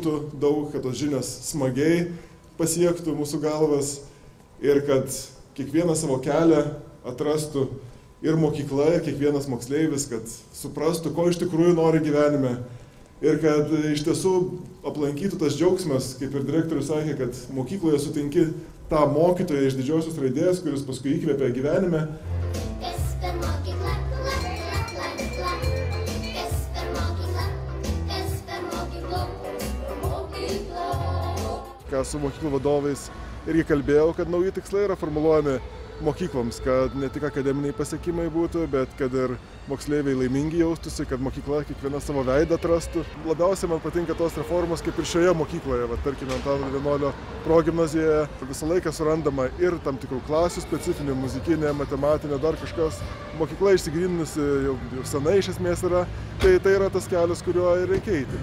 būtų daug, kad tos žinios smagiai pasiektų mūsų galvas ir kad kiekvieną savo kelią atrastų ir mokykla, ir kiekvienas moksleivis, kad suprastų, ko iš tikrųjų nori gyvenime. Ir kad iš tiesų aplankytų tas džiaugsmas, kaip ir direktorius sakė, kad mokykloje sutinki tą mokytoją iš didžiosios raidės, kuris paskui įkvėpia gyvenime. Ką su mokyklų vadovais irgi kalbėjau, kad nauji tikslai yra formuluojami mokykloms, kad ne tik akademiniai pasiekimai būtų, bet kad ir moksleiviai laimingi jaustųsi, kad mokykla kiekviena savo veidą atrastų. Labiausiai man patinka tos reformos kaip ir šioje mokykloje, tarkime, Antano Vienuolio progimnazijoje. Visą laiką surandama ir tam tikrų klasių specifinių, muzikinė, matematinė, dar kažkas. Mokykla išsigryninusi jau senai iš esmės yra, tai yra tas kelias, kuriuo ir reikia eiti.